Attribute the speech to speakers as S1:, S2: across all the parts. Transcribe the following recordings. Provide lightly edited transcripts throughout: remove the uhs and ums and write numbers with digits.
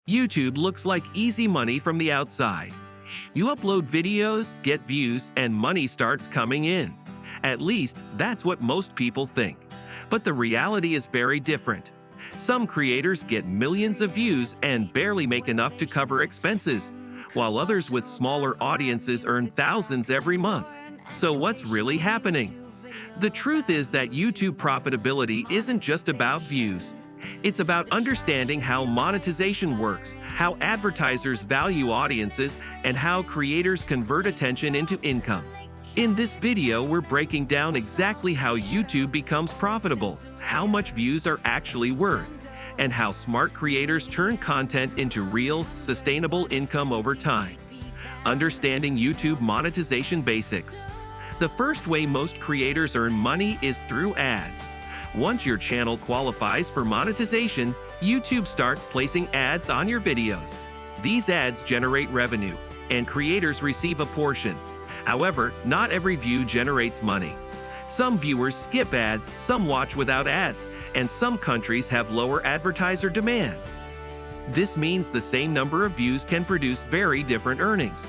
S1: YouTube looks like easy money from the outside. You upload videos, get views, and money starts coming in. At least, that's what most people think. But the reality is very different. Some creators get millions of views and barely make enough to cover expenses, while others with smaller audiences earn thousands every month. So what's really happening? The truth is that YouTube profitability isn't just about views. It's about understanding how monetization works, how advertisers value audiences, and how creators convert attention into income. In this video, we're breaking down exactly how YouTube becomes profitable, how much views are actually worth, and how smart creators turn content into real, sustainable income over time. Understanding YouTube monetization basics. The first way most creators earn money is through ads. Once your channel qualifies for monetization, YouTube starts placing ads on your videos. These ads generate revenue, and creators receive a portion. However, not every view generates money. Some viewers skip ads, some watch without ads, and some countries have lower advertiser demand. This means the same number of views can produce very different earnings.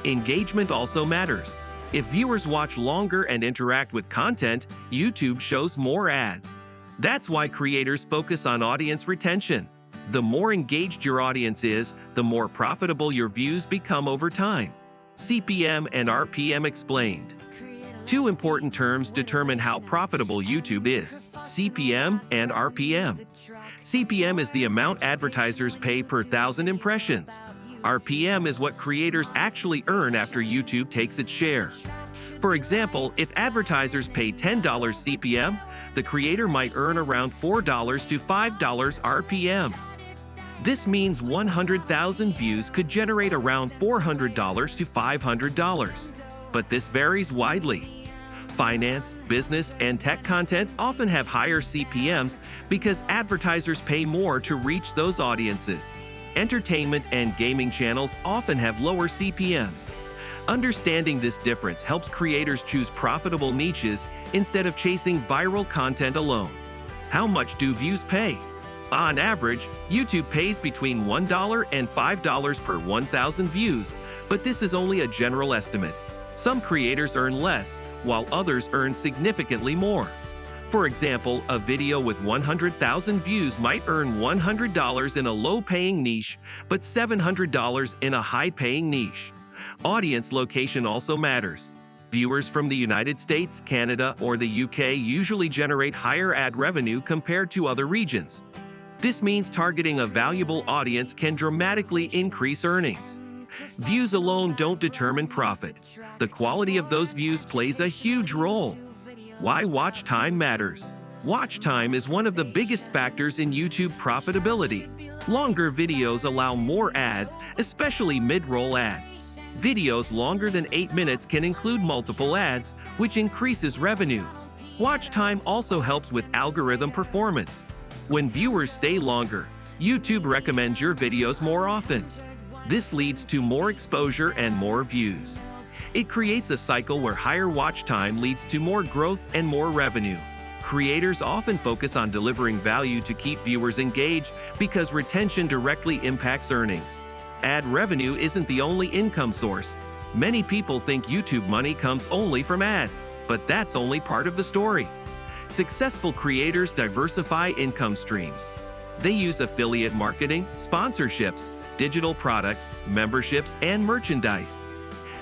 S1: Engagement also matters. If viewers watch longer and interact with content, YouTube shows more ads. That's why creators focus on audience retention. The more engaged your audience is, the more profitable your views become over time. CPM and RPM explained. Two important terms determine how profitable YouTube is: CPM and RPM. CPM is the amount advertisers pay per 1,000 impressions. RPM is what creators actually earn after YouTube takes its share. For example, if advertisers pay $10 CPM, the creator might earn around $4 to $5 RPM. This means 100,000 views could generate around $400 to $500. But this varies widely. Finance, business, and tech content often have higher CPMs because advertisers pay more to reach those audiences. Entertainment and gaming channels often have lower CPMs. Understanding this difference helps creators choose profitable niches instead of chasing viral content alone. How much do views pay? On average, YouTube pays between $1 and $5 per 1,000 views, but this is only a general estimate. Some creators earn less, while others earn significantly more. For example, a video with 100,000 views might earn $100 in a low-paying niche, but $700 in a high-paying niche. Audience location also matters. Viewers from the United States, Canada, or the UK usually generate higher ad revenue compared to other regions. This means targeting a valuable audience can dramatically increase earnings. Views alone don't determine profit. The quality of those views plays a huge role. Why watch time matters. Watch time is one of the biggest factors in YouTube profitability. Longer videos allow more ads, especially mid-roll ads. Videos longer than 8 minutes can include multiple ads, which increases revenue. Watch time also helps with algorithm performance. When viewers stay longer, YouTube recommends your videos more often. This leads to more exposure and more views. It creates a cycle where higher watch time leads to more growth and more revenue. Creators often focus on delivering value to keep viewers engaged because retention directly impacts earnings. Ad revenue isn't the only income source. Many people think YouTube money comes only from ads, but that's only part of the story. Successful creators diversify income streams. They use affiliate marketing, sponsorships, digital products, memberships, and merchandise.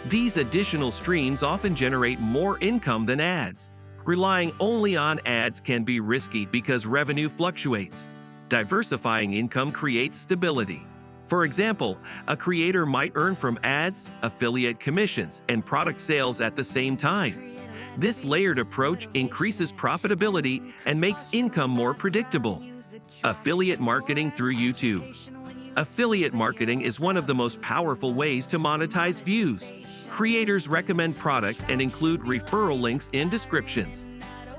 S1: These additional streams often generate more income than ads. Relying only on ads can be risky because revenue fluctuates. Diversifying income creates stability. For example, a creator might earn from ads, affiliate commissions, and product sales at the same time. This layered approach increases profitability and makes income more predictable. Affiliate marketing through YouTube. Affiliate marketing is one of the most powerful ways to monetize views. Creators recommend products and include referral links in descriptions.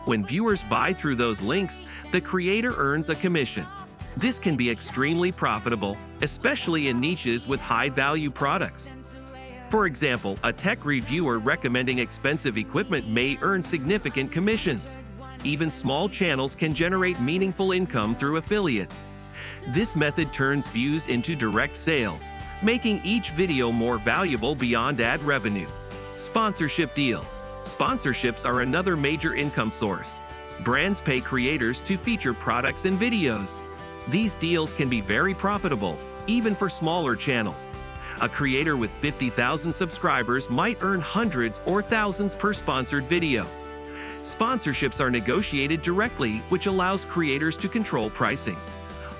S1: When viewers buy through those links, the creator earns a commission. This can be extremely profitable, especially in niches with high-value products. For example, a tech reviewer recommending expensive equipment may earn significant commissions. Even small channels can generate meaningful income through affiliates. This method turns views into direct sales, making each video more valuable beyond ad revenue. Sponsorship deals. Sponsorships are another major income source. Brands pay creators to feature products and videos. These deals can be very profitable, even for smaller channels. A creator with 50,000 subscribers might earn hundreds or thousands per sponsored video. Sponsorships are negotiated directly, which allows creators to control pricing.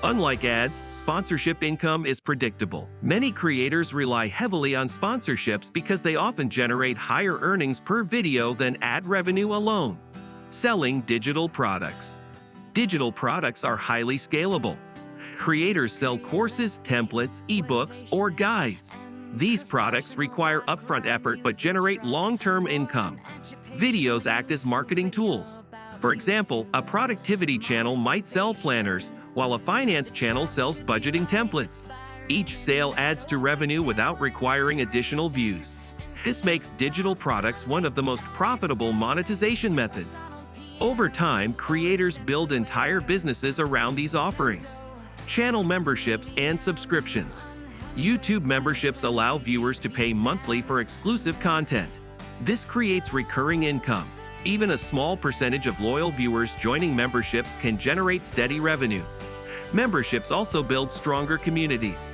S1: Unlike ads, sponsorship income is predictable. Many creators rely heavily on sponsorships because they often generate higher earnings per video than ad revenue alone. Selling digital products. Digital products are highly scalable. Creators sell courses, templates, ebooks, or guides. These products require upfront effort but generate long-term income. Videos act as marketing tools. For example, a productivity channel might sell planners, while a finance channel sells budgeting templates. Each sale adds to revenue without requiring additional views. This makes digital products one of the most profitable monetization methods. Over time, creators build entire businesses around these offerings. Channel memberships and subscriptions. YouTube memberships allow viewers to pay monthly for exclusive content. This creates recurring income. Even a small percentage of loyal viewers joining memberships can generate steady revenue. Memberships also build stronger communities.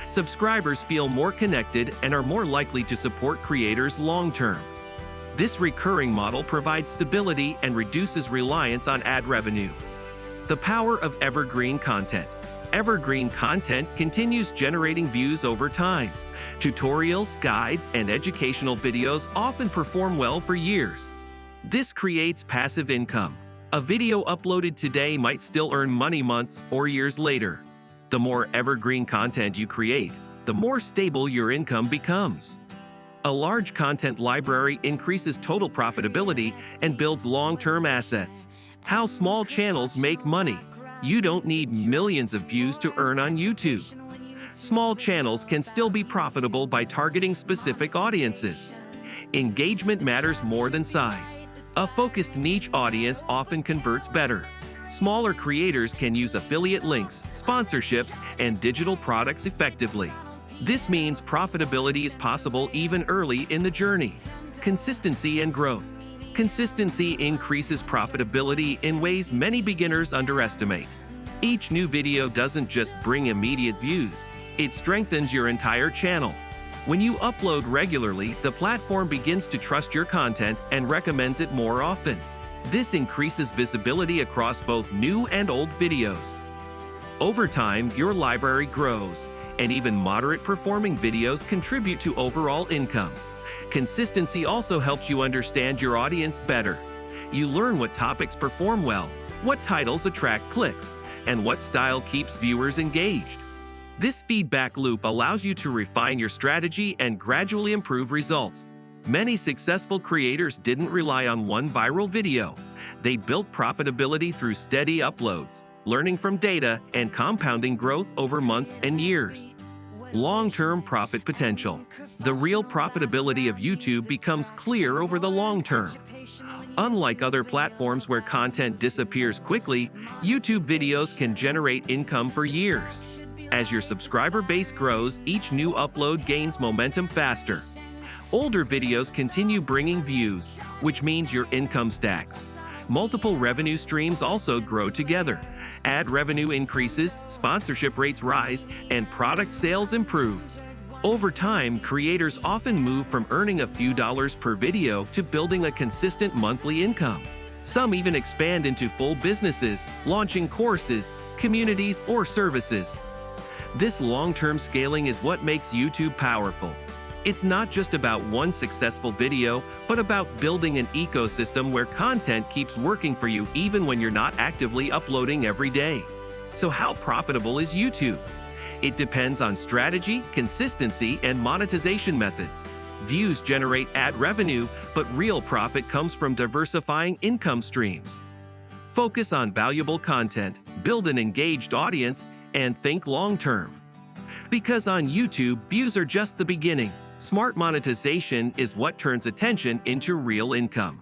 S1: Subscribers feel more connected and are more likely to support creators long-term. This recurring model provides stability and reduces reliance on ad revenue. The power of evergreen content. Evergreen content continues generating views over time. Tutorials, guides, and educational videos often perform well for years. This creates passive income. A video uploaded today might still earn money months or years later. The more evergreen content you create, the more stable your income becomes. A large content library increases total profitability and builds long-term assets. How small channels make money. You don't need millions of views to earn on YouTube. Small channels can still be profitable by targeting specific audiences. Engagement matters more than size. A focused niche audience often converts better. Smaller creators can use affiliate links, sponsorships, and digital products effectively. This means profitability is possible even early in the journey. Consistency and growth. Consistency increases profitability in ways many beginners underestimate. Each new video doesn't just bring immediate views, it strengthens your entire channel. When you upload regularly, the platform begins to trust your content and recommends it more often. This increases visibility across both new and old videos. Over time, your library grows, and even moderate-performing videos contribute to overall income. Consistency also helps you understand your audience better. You learn what topics perform well, what titles attract clicks, and what style keeps viewers engaged. This feedback loop allows you to refine your strategy and gradually improve results. Many successful creators didn't rely on one viral video. They built profitability through steady uploads, learning from data, and compounding growth over months and years. Long-term profit potential. The real profitability of YouTube becomes clear over the long term. Unlike other platforms where content disappears quickly, YouTube videos can generate income for years. As your subscriber base grows, each new upload gains momentum faster. Older videos continue bringing views, which means your income stacks. Multiple revenue streams also grow together. Ad revenue increases, sponsorship rates rise, and product sales improve. Over time, creators often move from earning a few dollars per video to building a consistent monthly income. Some even expand into full businesses, launching courses, communities, or services. This long-term scaling is what makes YouTube powerful. It's not just about one successful video, but about building an ecosystem where content keeps working for you even when you're not actively uploading every day. So how profitable is YouTube? It depends on strategy, consistency, and monetization methods. Views generate ad revenue, but real profit comes from diversifying income streams. Focus on valuable content, build an engaged audience, and think long-term. Because on YouTube, views are just the beginning. Smart monetization is what turns attention into real income.